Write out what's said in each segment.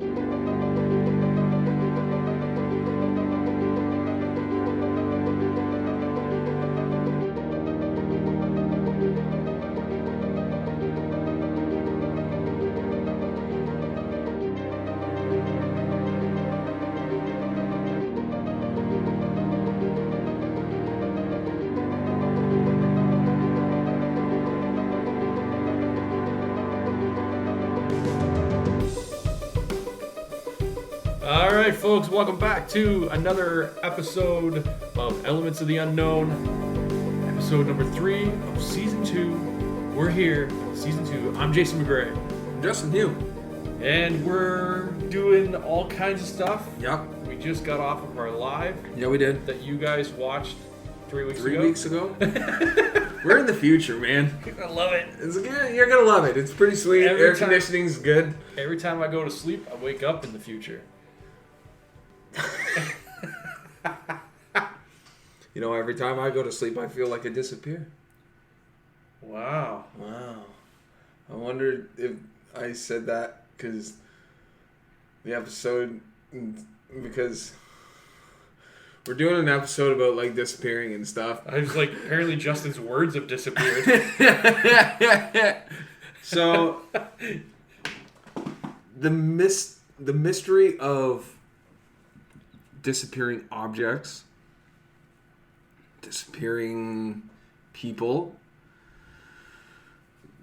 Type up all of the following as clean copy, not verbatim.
All right, folks, welcome back to another episode of Elements of the Unknown, episode number 3 of season 2. We're here, season 2. I'm Jason McGray. Justin Hugh. And we're doing all kinds of stuff. Yep. We just got off of our live. Yeah, we did. That you guys watched 3 weeks ago. 3 weeks ago? We're in the future, man. I love it. You're going to love it. It's pretty sweet. Air conditioning's good. Every time I go to sleep, I wake up in the future. You know, every time I go to sleep, I feel like I disappear. Wow. I wondered if I said that because we're doing an episode about like disappearing and stuff. I was like, apparently Justin's words have disappeared. So the mystery of disappearing objects, disappearing people,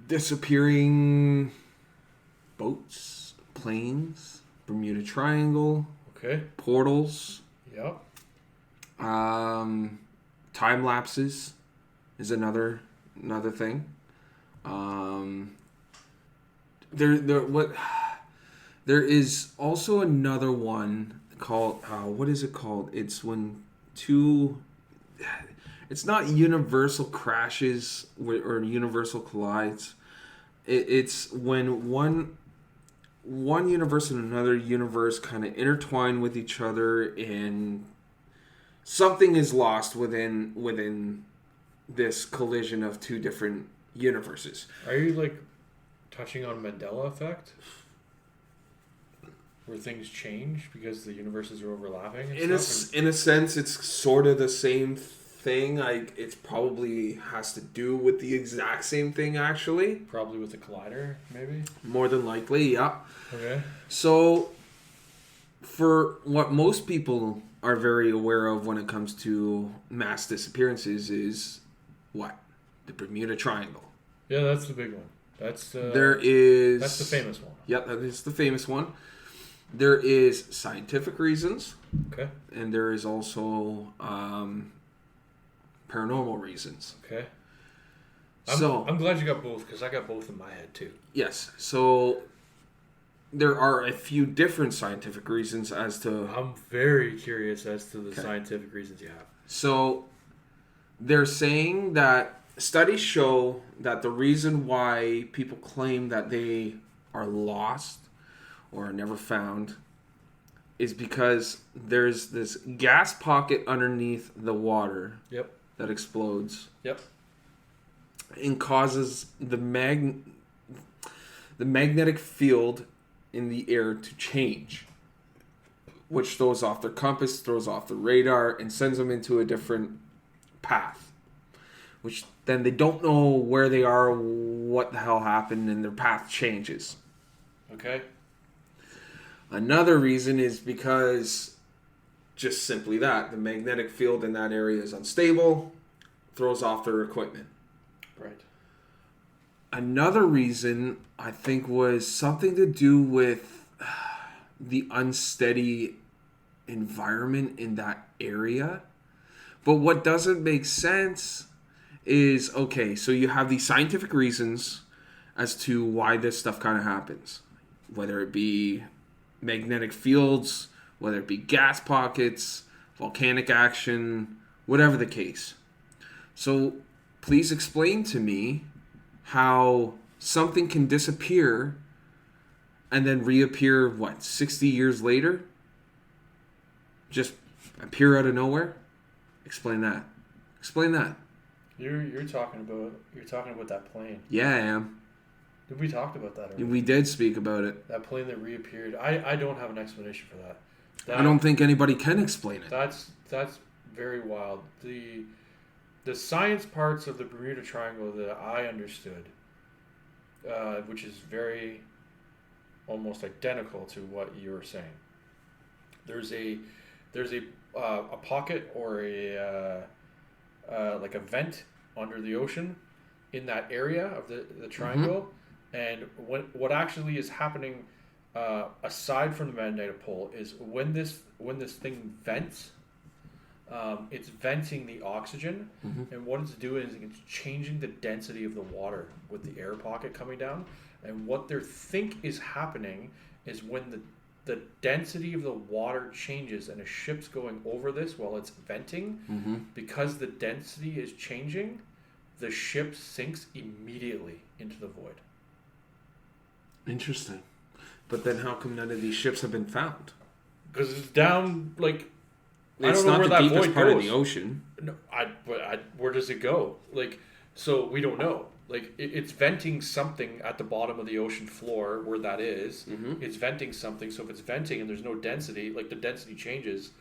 disappearing boats, planes, Bermuda Triangle, Okay. portals, Yep. time lapses is another thing. There is also another one called what is it called? It's when two. It's not universal crashes or universal collides. It's when one universe and another universe kind of intertwine with each other, and something is lost within this collision of two different universes. Are you like touching on Mandela effect? Where things change because the universes are overlapping and in a sense, it's sort of the same thing. It probably has to do with the exact same thing, actually. Probably with the collider, maybe? More than likely, yeah. Okay. So, for what most people are very aware of when it comes to mass disappearances is what? The Bermuda Triangle. Yeah, that's the big one. That's That's the famous one. Yep, that is the famous one. There is scientific reasons. Okay. And there is also paranormal reasons. Okay. I'm glad you got both because I got both in my head too. Yes. So there are a few different scientific reasons as to... I'm very curious as to the scientific reasons you have. So they're saying that studies show that the reason why people claim that they are lost or are never found is because there's this gas pocket underneath the water. Yep. That explodes. Yep. And causes the magnetic field in the air to change, which throws off their compass, throws off the radar, and sends them into a different path, which then they don't know where they are, what the hell happened, and their path changes. Okay. Another reason is because just simply that the magnetic field in that area is unstable, throws off their equipment. Right. Another reason I think was something to do with the unsteady environment in that area. But what doesn't make sense is, okay, so you have these scientific reasons as to why this stuff kind of happens. Whether it be magnetic fields, whether it be gas pockets, volcanic action, whatever the case. So please explain to me how something can disappear and then reappear, 60 years later? Just appear out of nowhere? Explain that. Explain that. You're talking about that plane. Yeah, I am. We talked about that already. We did speak about it. That plane that reappeared. I don't have an explanation for that. I don't think anybody can explain it. That's very wild. The science parts of the Bermuda Triangle that I understood, which is very almost identical to what you're saying. There's a pocket or a like a vent under the ocean in that area of the triangle, and what actually is happening aside from the magnetic pole is when this thing vents, it's venting the oxygen, and what it's doing is it's changing the density of the water with the air pocket coming down, and what they think is happening is when the density of the water changes and a ship's going over this while it's venting, because the density is changing, the ship sinks immediately into the void. Interesting. But then how come none of these ships have been found? Because it's down, like, I It's don't know not where the that deepest void part of goes. the ocean. No, where does it go? Like, so we don't know. Like, it's venting something at the bottom of the ocean floor where that is. It's venting something. So if it's venting and there's no density, like the density changes,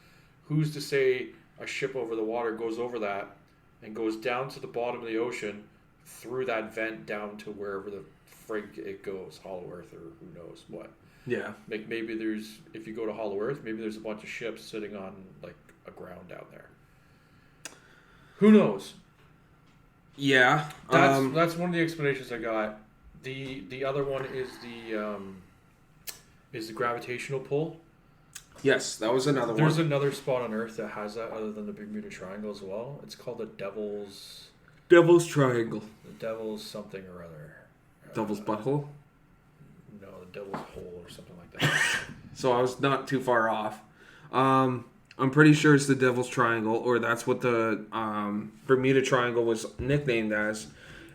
who's to say a ship over the water goes over that and goes down to the bottom of the ocean through that vent down to wherever the frig it goes, Hollow Earth or who knows what. Yeah. Like maybe there's, if you go to Hollow Earth, maybe there's a bunch of ships sitting on like a ground down there. Who knows? Yeah. That's one of the explanations I got. The other one is the gravitational pull. Yes, that was another one. There's another spot on Earth that has that other than the Bermuda Triangle as well. It's called the Devil's Triangle. The Devil's something or other. Devil's Butthole? No, the Devil's Hole or something like that. So I was not too far off. I'm pretty sure it's the Devil's Triangle, or that's what the Bermuda Triangle was nicknamed as,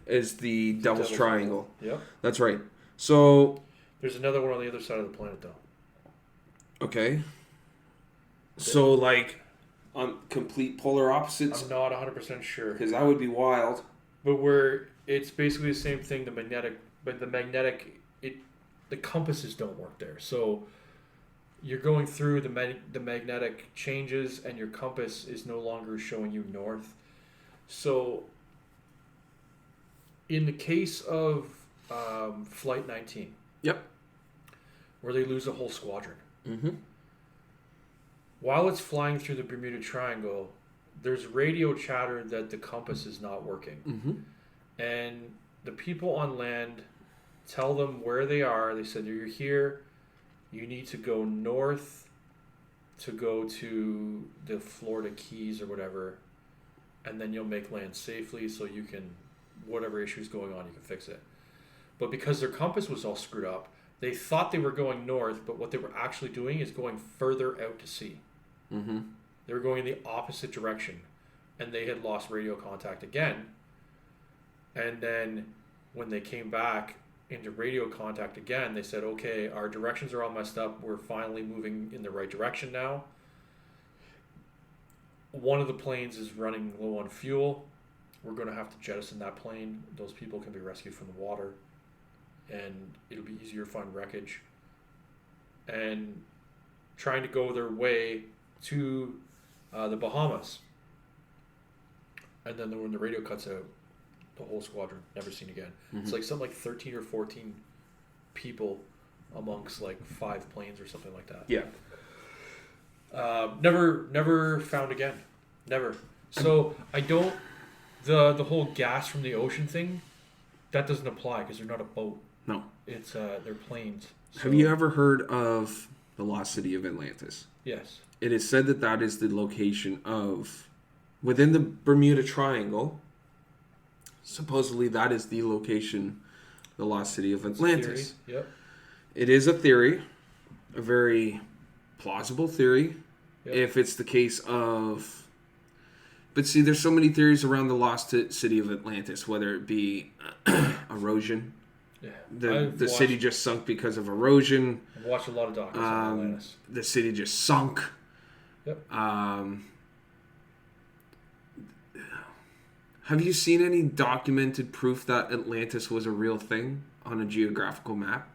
is the Devil's Triangle. Yep. That's right. So... There's another one on the other side of the planet, though. Okay. So, like, on complete polar opposites? I'm not 100% sure. Because that would be wild. But it's basically the same thing, the magnetic, the compasses don't work there. So you're going through the magnetic changes and your compass is no longer showing you north. So in the case of Flight 19, Yep. where they lose a whole squadron, while it's flying through the Bermuda Triangle, there's radio chatter that the compass is not working. And the people on land tell them where they are. They said, you're here. You need to go north to go to the Florida Keys or whatever. And then you'll make land safely so you can, whatever issue's going on, you can fix it. But because their compass was all screwed up, they thought they were going north, but what they were actually doing is going further out to sea. They were going in the opposite direction, and they had lost radio contact again. And then when they came back into radio contact again, they said, okay, our directions are all messed up. We're finally moving in the right direction now. One of the planes is running low on fuel. We're going to have to jettison that plane. Those people can be rescued from the water, and it'll be easier to find wreckage. And trying to go their way to the Bahamas. And then when the radio cuts out, the whole squadron never seen again. It's like something like 13 or 14 people amongst like 5 planes or something like that. Yeah. Never found again. Never. So I don't, the whole gas from the ocean thing, that doesn't apply because they're not a boat. No. It's they're planes. So, Have you ever heard of the lost city of Atlantis? Yes. It is said that that is the location of, within the Bermuda Triangle, supposedly that is the location, the lost city of Atlantis. Yep. It is a theory, a very plausible theory, if it's the case of... But see, there's so many theories around the lost city of Atlantis, whether it be erosion. Yeah. The city just sunk because of erosion. I've watched a lot of documentaries on Atlantis. The city just sunk. Yep. Have you seen any documented proof that Atlantis was a real thing? on a geographical map?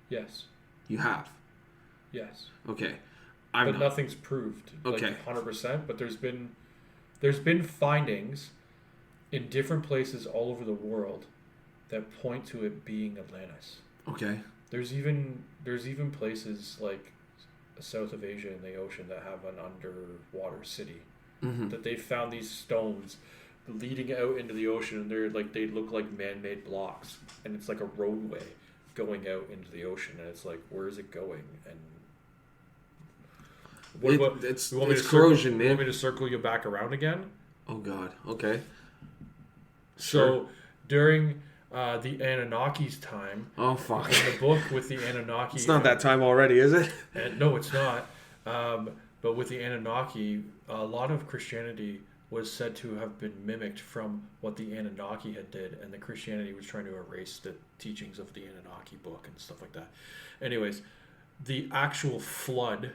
Yes. You have. Yes. Okay. But nothing's proved. Okay. 100%. But there's been findings in different places all over the world that point to it being Atlantis. Okay. There's even places like south of Asia in the ocean that have an underwater city that they found these stones leading out into the ocean, and they look like man-made blocks, and it's like a roadway going out into the ocean, and it's like, where is it going? And it's corrosion, man. You want me to circle you back around again? Oh God. Okay. So during the Anunnaki's time. Oh fuck! In the book with the Anunnaki. It's not that time already, is it? No, it's not. But with the Anunnaki, a lot of Christianity was said to have been mimicked from what the Anunnaki had did, and the Christianity was trying to erase the teachings of the Anunnaki book and stuff like that. Anyways, the actual flood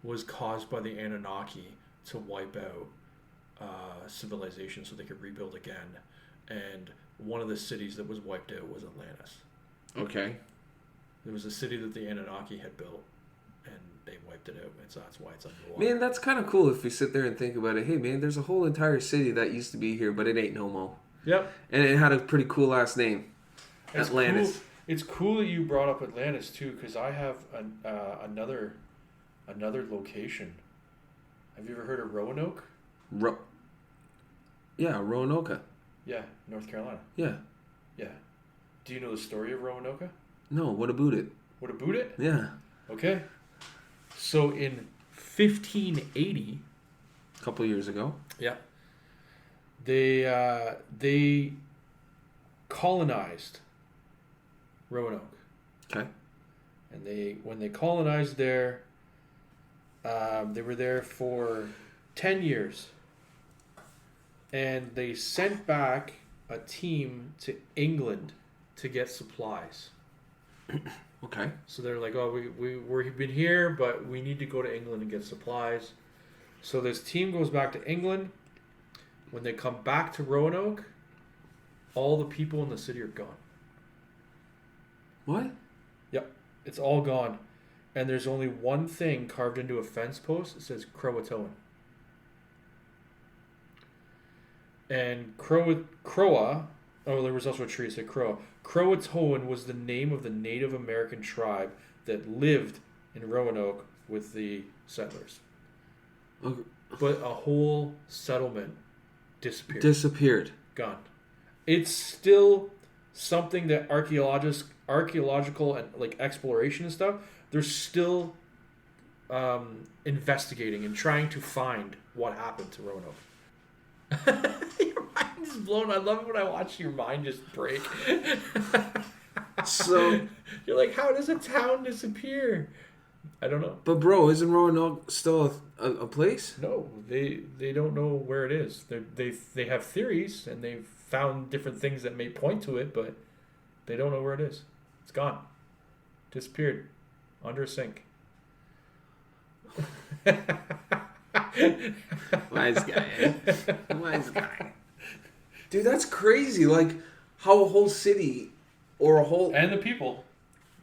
was caused by the Anunnaki to wipe out civilization so they could rebuild again. And one of the cities that was wiped out was Atlantis. Okay. There was a city that the Anunnaki had built, and they wiped it out, and so that's why it's underwater. Man, that's kind of cool if you sit there and think about it. Hey, man, there's a whole entire city that used to be here, but it ain't no more. Yep. And it had a pretty cool last name. It's Atlantis. Cool. It's cool that you brought up Atlantis, too, because I have another location. Have you ever heard of Roanoke? Yeah, Roanoke. Yeah, North Carolina. Yeah. Yeah. Do you know the story of Roanoke? No, what about it? What about it? Yeah. Okay. So in 1580... A couple years ago. Yeah. They colonized Roanoke. Okay. And when they colonized there, they were there for 10 years. And they sent back a team to England to get supplies. Okay. So they're like, oh, we've been here, but we need to go to England and get supplies. So this team goes back to England. When they come back to Roanoke, all the people in the city are gone. What? Yep. It's all gone. And there's only one thing carved into a fence post. It says Croatoan. And Croa, there was also a tree that said Croa. Croatoan was the name of the Native American tribe that lived in Roanoke with the settlers. Okay. But a whole settlement disappeared. Gone. It's still something that archaeological and like exploration and stuff, they're still investigating and trying to find what happened to Roanoke. Your mind is blown. I love it when I watch your mind just break. So you're like, how does a town disappear? I don't know. But bro, isn't Roanoke still a place? No, they don't know where it is. They have theories and they've found different things that may point to it, but they don't know where it is. It's gone. Disappeared. Under a sink. Wise guy. Wise guy. Dude, that's crazy. Like, how a whole city or a whole... And the people.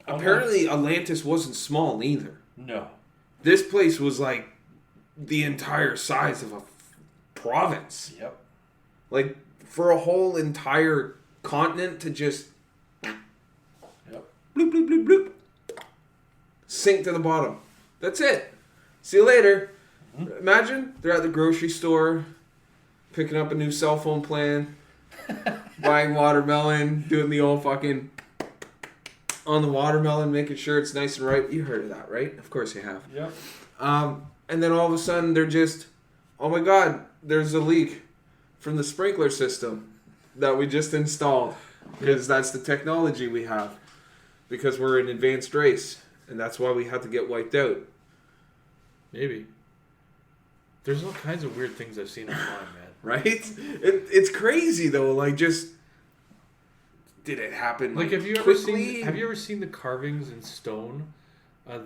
Apparently, Atlantis wasn't small either. No. This place was like the entire size of a province. Yep. Like, for a whole entire continent to just... Yep. Bloop, bloop, bloop, bloop. Sink to the bottom. That's it. See you later. Mm-hmm. Imagine they're at the grocery store, picking up a new cell phone plan, buying watermelon, doing the old fucking on the watermelon, making sure it's nice and ripe. You heard of that, right? Of course you have. Yep. And then all of a sudden they're just, oh my God, there's a leak from the sprinkler system that we just installed because that's the technology we have because we're an advanced race and that's why we had to get wiped out. Maybe. There's all kinds of weird things I've seen online, man. Right? It's crazy though. Like, just did it happen? Like, have you ever seen the carvings in stone?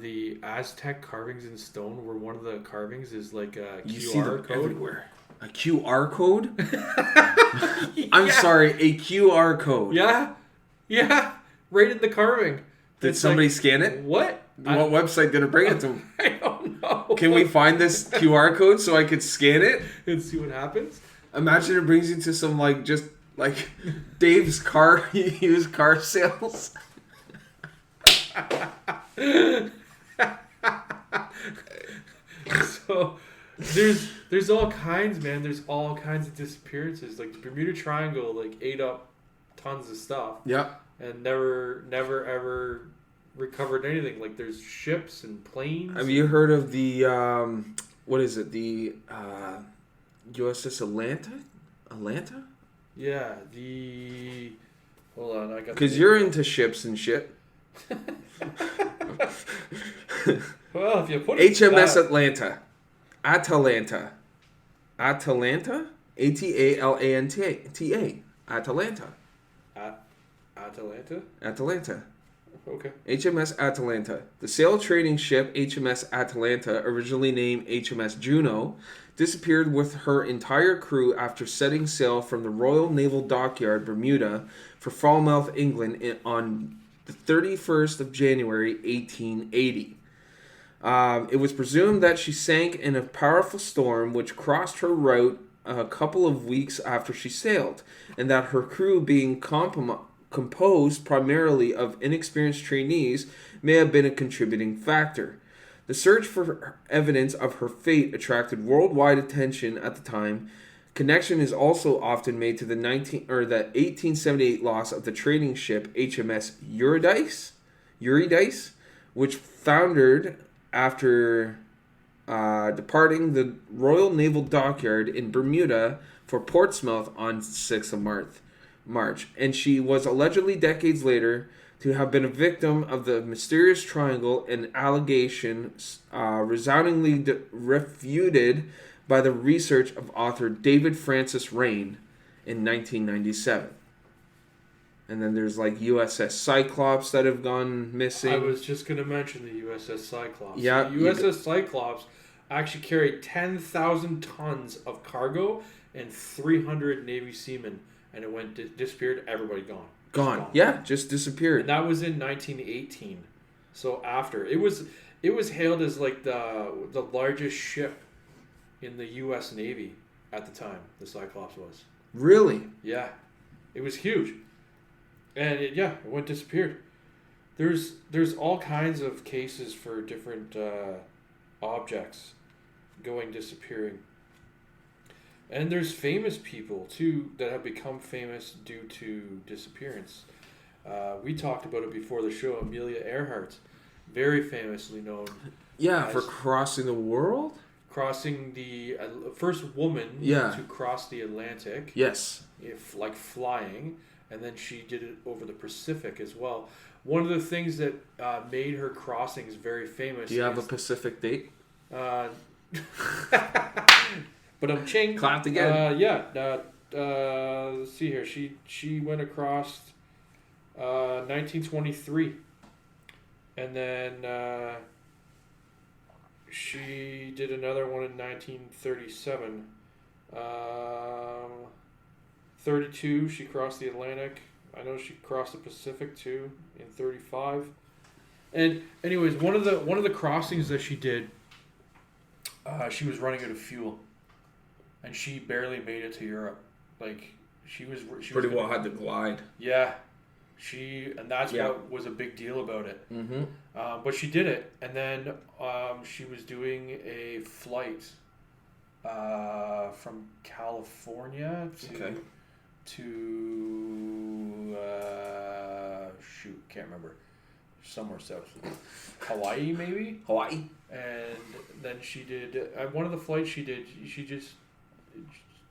The Aztec carvings in stone, where one of the carvings is like a QR code. Everywhere. A QR code? Yeah. I'm sorry, a QR code. Yeah. Yeah, right in the carving. Did It's somebody like, scan it? what? What website did it bring it to? I don't know. Can we find this QR code so I could scan it? And see what happens? Imagine it brings you to some just Dave's used car sales. So there's all kinds, man. There's all kinds of disappearances. Like the Bermuda Triangle, ate up tons of stuff. Yeah. And never ever recovered anything. Like there's ships and planes. Have you heard of the what is it? The USS Atlanta? Atlanta? Yeah. Hold on, I got. Because you're into ships and shit. Well, if you put it HMS Atlanta. Atalanta. Atalanta? Atalanta. Atalanta. Atalanta? Atalanta. Okay. HMS Atalanta. The sail trading ship HMS Atalanta, originally named HMS Juno, disappeared with her entire crew after setting sail from the Royal Naval Dockyard, Bermuda, for Falmouth, England on the 31st of January, 1880. It was presumed that she sank in a powerful storm which crossed her route a couple of weeks after she sailed, and that her crew, being composed primarily of inexperienced trainees, may have been a contributing factor. The search for evidence of her fate attracted worldwide attention at the time. Connection is also often made to the 1878 loss of the trading ship HMS Eurydice, which foundered after departing the Royal Naval Dockyard in Bermuda for Portsmouth on 6th of March, and she was allegedly decades later to have been a victim of the mysterious triangle, an allegation resoundingly refuted by the research of author David Francis Rain in 1997. And then there's USS Cyclops that have gone missing. I was just going to mention the USS Cyclops. Yeah, the USS Cyclops actually carried 10,000 tons of cargo and 300 Navy seamen, and it disappeared. Everybody gone. Gone. Yeah, just disappeared. And that was in 1918. So after it was hailed as the largest ship in the U.S. Navy at the time. The Cyclops was. Really? Yeah, it was huge. And it went disappeared. There's all kinds of cases for different objects disappearing. And there's famous people too that have become famous due to disappearance. We talked about it before the show. Amelia Earhart, very famously known. Yeah, for crossing the world? Crossing the first woman to cross the Atlantic. Yes. Flying. And then she did it over the Pacific as well. One of the things that made her crossings very famous. Do you have a Pacific date? But I'm ching. Clapped again. Let's see here. She went across 1923, and then she did another one in 1937. 32, she crossed the Atlantic. I know she crossed the Pacific too in 35. And anyways, one of the crossings that she did, she was running out of fuel, and she barely made it to Europe. She pretty well had to glide. Yeah, that's what was a big deal about it. Mm-hmm. But she did it, and then she was doing a flight from California to can't remember, somewhere south, Hawaii maybe. Hawaii. And then she did one of the flights she did. She just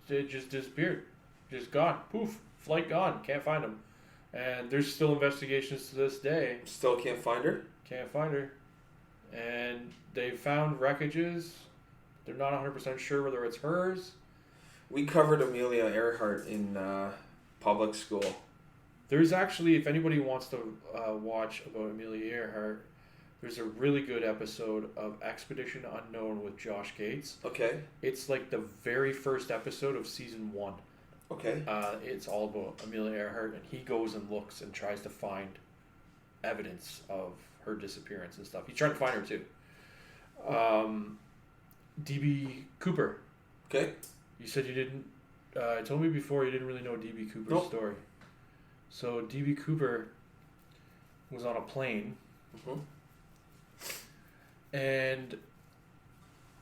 disappeared, just gone. Poof, flight gone. Can't find them. And there's still investigations to this day. Still can't find her. Can't find her. And they found wreckages. They're not 100% sure whether it's hers. We covered Amelia Earhart in public school. There's actually, if anybody wants to watch about Amelia Earhart, there's a really good episode of Expedition Unknown with Josh Gates. Okay. It's the very first episode of season 1. Okay. It's all about Amelia Earhart, and he goes and looks and tries to find evidence of her disappearance and stuff. He's trying to find her too. D.B. Cooper. Okay. You said you didn't. Told me before you didn't really know D.B. Cooper's story. So D.B. Cooper was on a plane, and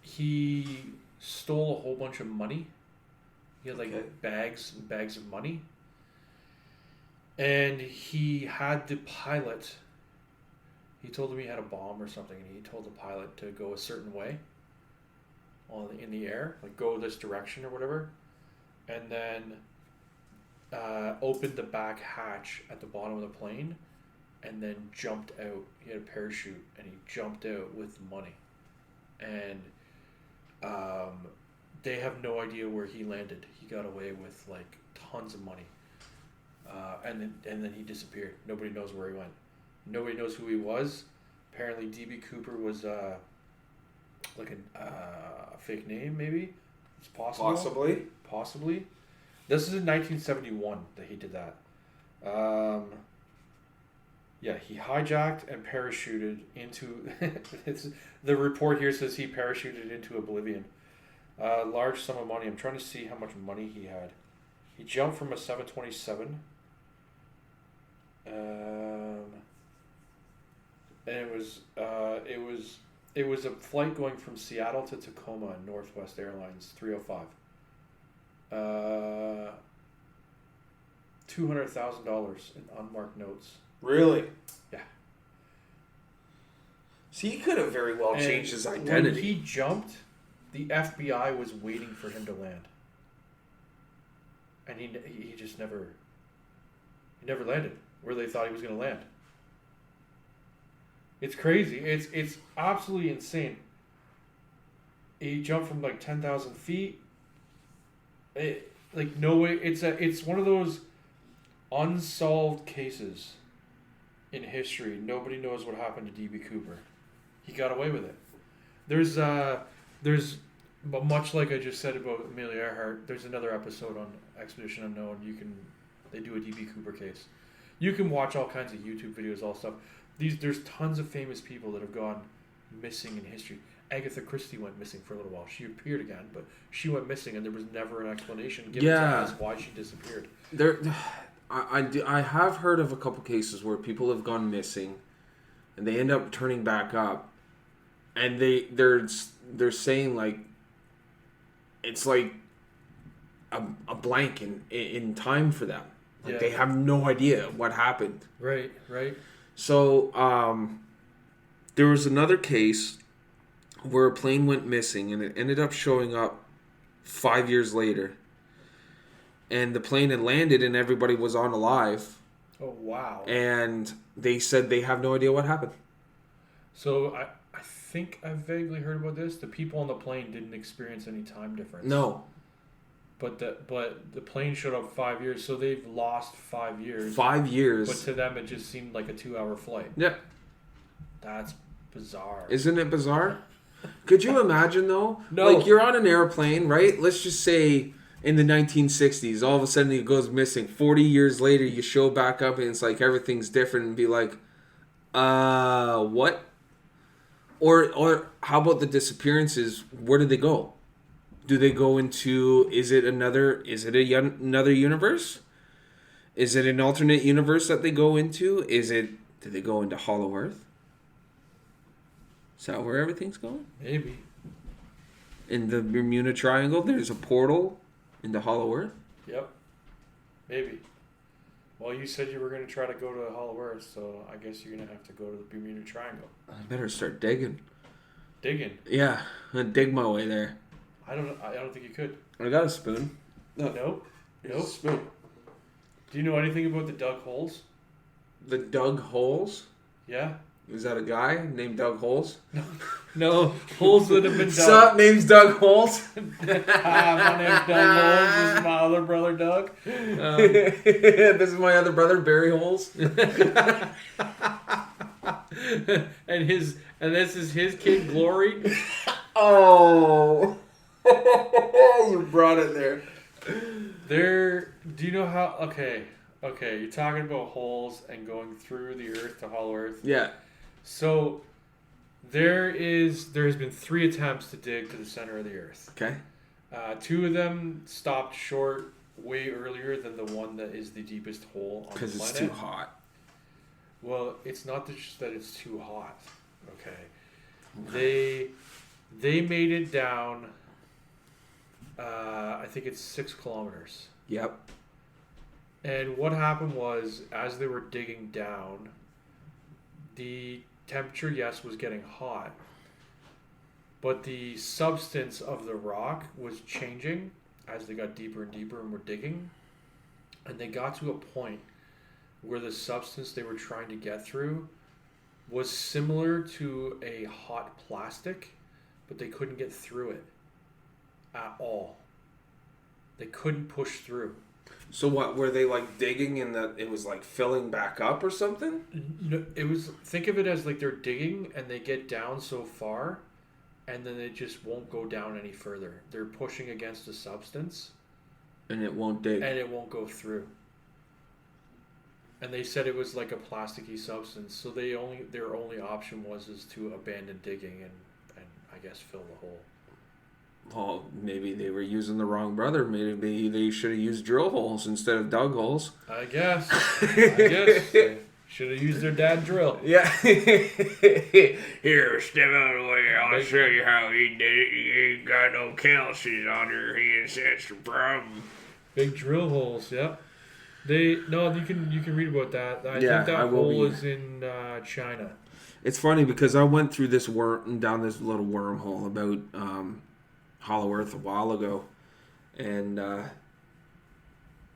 he stole a whole bunch of money. He had bags and bags of money, and he had the pilot. He told him he had a bomb or something, and he told the pilot to go a certain way in the air, like go this direction or whatever, and then opened the back hatch at the bottom of the plane, and then jumped out. He had a parachute, and he jumped out with money, and they have no idea where he landed. He got away with like tons of money, and then he disappeared. Nobody knows where he went. Nobody knows who he was. Apparently, D.B. Cooper was like a fake name, maybe. It's possible. Possibly. This is in 1971 that he did that. Yeah, he hijacked and parachuted into... the report here says he parachuted into oblivion. Large sum of money. I'm trying to see how much money he had. He jumped from a 727. And it was a flight going from Seattle to Tacoma in Northwest Airlines 305. $200,000 in unmarked notes. Really? Yeah. So he could have very well changed his identity. When he jumped, the FBI was waiting for him to land, and he just never landed where they thought he was going to land. It's crazy. It's absolutely insane. He jumped from like 10,000 feet. No way. It's one of those unsolved cases in history. Nobody knows what happened to D.B. Cooper. He got away with it. There's but much like I just said about Amelia Earhart, there's another episode on Expedition Unknown. They do a D.B. Cooper case. You can watch all kinds of YouTube videos, all stuff. There's tons of famous people that have gone missing in history. Agatha Christie went missing for a little while. She appeared again, but she went missing, and there was never an explanation given to us why she disappeared. I have heard of a couple cases where people have gone missing, and they end up turning back up, and they're saying like it's like a blank in time for them. Like they have no idea what happened. Right. So there was another case where a plane went missing, and it ended up showing up 5 years later. And the plane had landed, and everybody was on alive. Oh, wow. And they said they have no idea what happened. So I think I vaguely heard about this. The people on the plane didn't experience any time difference. No. But the plane showed up 5 years, so they've lost 5 years. 5 years. But to them, it just seemed like a 2-hour flight. Yeah. That's bizarre. Isn't it bizarre? Could you imagine, though? No. Like, you're on an airplane, right? Let's just say in the 1960s, all of a sudden it goes missing. 40 years later, you show back up, and it's like everything's different, and be like, what? Or how about the disappearances? Where did they go? Do they go into? Is it another universe? Is it an alternate universe that they go into? Do they go into Hollow Earth? Is that where everything's going? Maybe. In the Bermuda Triangle, there's a portal into Hollow Earth? Yep. Maybe. Well, you said you were going to try to go to Hollow Earth, so I guess you're going to have to go to the Bermuda Triangle. I better start digging. Digging? Yeah, I'm going to dig my way there. I don't think you could. I got a spoon. Nope. A spoon. Do you know anything about the Dug Holes? The Dug Holes? Yeah. Is that a guy named Doug Holes? No, holes that have been dug. Sup, name's Doug Holes. My name's Doug Holes. This is my other brother, Doug. This is my other brother, Barry Holes. and this is his kid, Glory. Oh. You brought it there. Do you know how? Okay, you're talking about holes and going through the earth to hollow earth. Yeah. So there has been 3 attempts to dig to the center of the earth. Okay. 2 of them stopped short way earlier than the one that is the deepest hole on the planet. Because it's too hot. Well, it's not just that it's too hot. Okay. They made it down. I think it's 6 kilometers. Yep. And what happened was, as they were digging down, the temperature, yes, was getting hot, but the substance of the rock was changing as they got deeper and deeper and were digging. And they got to a point where the substance they were trying to get through was similar to a hot plastic, but they couldn't get through it at all. They couldn't push through. So what, were they like digging and that it was like filling back up or something? No, it was, think of it as like they're digging and they get down so far and then it just won't go down any further. They're pushing against a substance And it won't dig. and it won't go through. And they said it was like a plasticky substance, so their only option was to abandon digging and I guess fill the hole. Well, maybe they were using the wrong brother. Maybe they should have used drill holes instead of dug holes. I guess. They should have used their dad drill. Yeah. Here, step out of the way. I'll show you how he did it. You ain't got no calluses on your hands. That's the problem. Big drill holes, yep. You can read about that. I Yeah, think I that will hole be. is in China. It's funny because I went through this down this little wormhole about Hollow Earth a while ago, and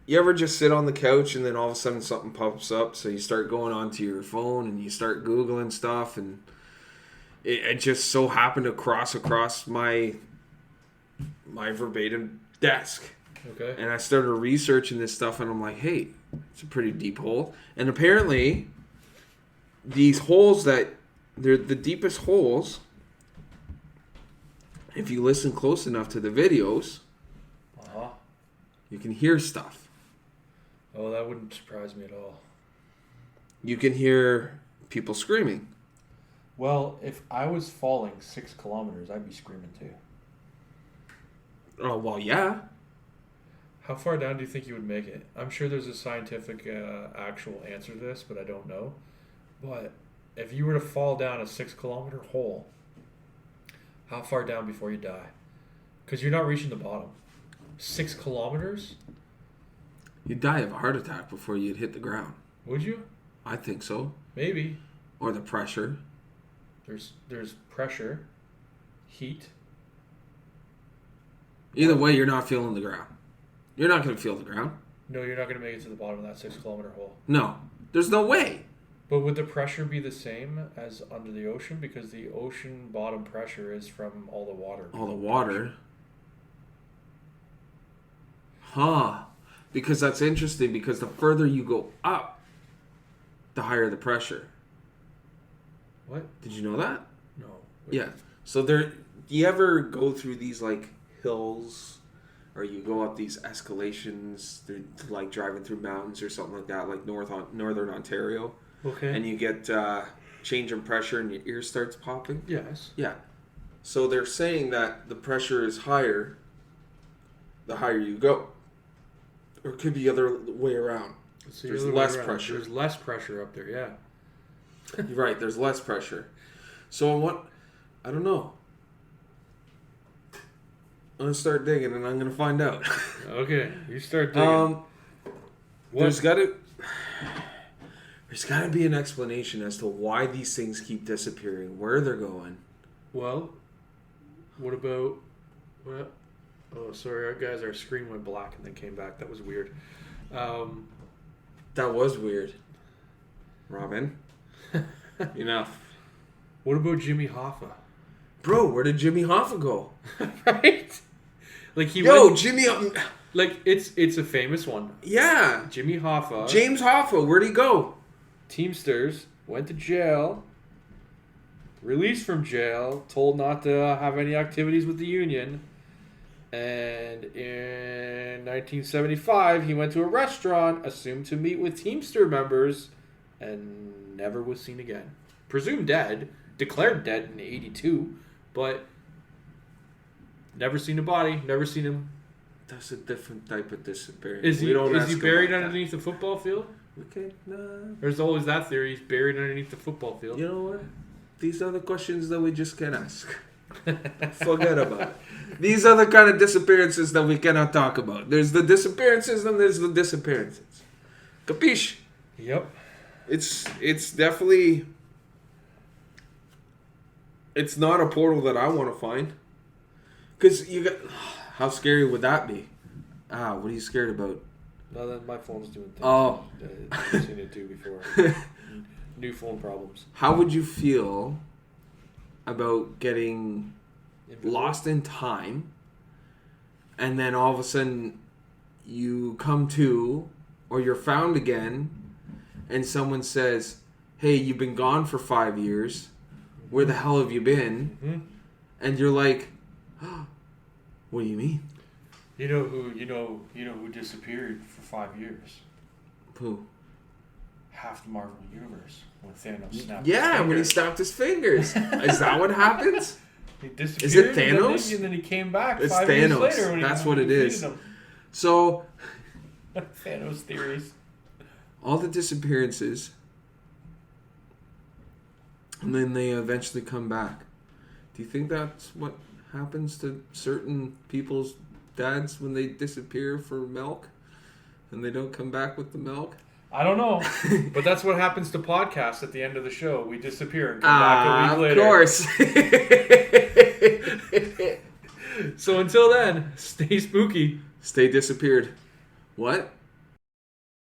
you ever just sit on the couch and then all of a sudden something pops up, so you start going onto your phone and you start Googling stuff, and it just so happened to cross across my verbatim desk. Okay. And I started researching this stuff, and I'm like, hey, it's a pretty deep hole. And apparently, these holes they're the deepest holes, if you listen close enough to the videos, you can hear stuff. Oh, that wouldn't surprise me at all. You can hear people screaming. Well, if I was falling 6 kilometers, I'd be screaming too. Oh, well, yeah. How far down do you think you would make it? I'm sure there's a scientific actual answer to this, but I don't know. But if you were to fall down a 6 kilometer hole, how far down before you die? Because you're not reaching the bottom. 6 kilometers? You'd die of a heart attack before you'd hit the ground. Would you? I think so. Maybe. Or the pressure. There's pressure, heat. Either way, you're not feeling the ground. You're not going to feel the ground. No, you're not going to make it to the bottom of that 6 kilometer hole. No. There's no way. But would the pressure be the same as under the ocean? Because the ocean bottom pressure is from all the water. All the water. Huh. Because that's interesting, because the further you go up, the higher the pressure. What? Did you know that? No. Yeah. So do you ever go through these like hills, or you go up these escalations, like driving through mountains or something like that, like northern Ontario? Okay. And you get change in pressure and your ear starts popping? Yes. Yeah. So they're saying that the pressure is higher the higher you go. Or it could be the other way around. There's less pressure. There's less pressure up there, yeah. You're right, there's less pressure. So I don't know. I'm going to start digging and I'm going to find out. Okay, you start digging. There's got to be an explanation as to why these things keep disappearing, where they're going. Well, what about... What? Oh, sorry, guys, our screen went black and then came back. That was weird. That was weird. Robin. Enough. What about Jimmy Hoffa? Bro, where did Jimmy Hoffa go? Right? Like Jimmy... Like, it's a famous one. Yeah. Jimmy Hoffa. James Hoffa, where'd he go? Teamsters, went to jail, released from jail, told not to have any activities with the union, And in 1975, he went to a restaurant assumed to meet with Teamster members and never was seen again. Presumed dead, declared dead in 82, but never seen a body, never seen him. That's a different type of disappearance. Is he buried underneath the football field? Okay, nah. There's always that theory. He's buried underneath the football field. You know what? These are the questions that we just can't ask. Forget about it. These are the kind of disappearances that we cannot talk about. There's the disappearances and there's the disappearances. Capiche? Yep. It's definitely... It's not a portal that I want to find. Because you got... How scary would that be? What are you scared about? No, then my phone's doing things. Oh. I've seen it do before. New phone problems. How would you feel about getting lost in time and then all of a sudden you come to or you're found again and someone says, hey, you've been gone for 5 years. Where the hell have you been? Mm-hmm. And you're like, oh, what do you mean? You know who disappeared for 5 years? Who? Half the Marvel universe when Thanos snapped. Yeah, when he snapped his fingers. Is that what happens? He disappeared. Is it Thanos? And then he came back it's 5 Thanos. years later. When That's he what it is. him. So, Thanos theories. all the disappearances, and then they eventually come back. Do you think that's what happens to certain people's dads when they disappear for milk and they don't come back with the milk? I don't know, but that's what happens to podcasts at the end of the show. We disappear and come back a week later. Of course. So until then, stay spooky. Stay disappeared. What?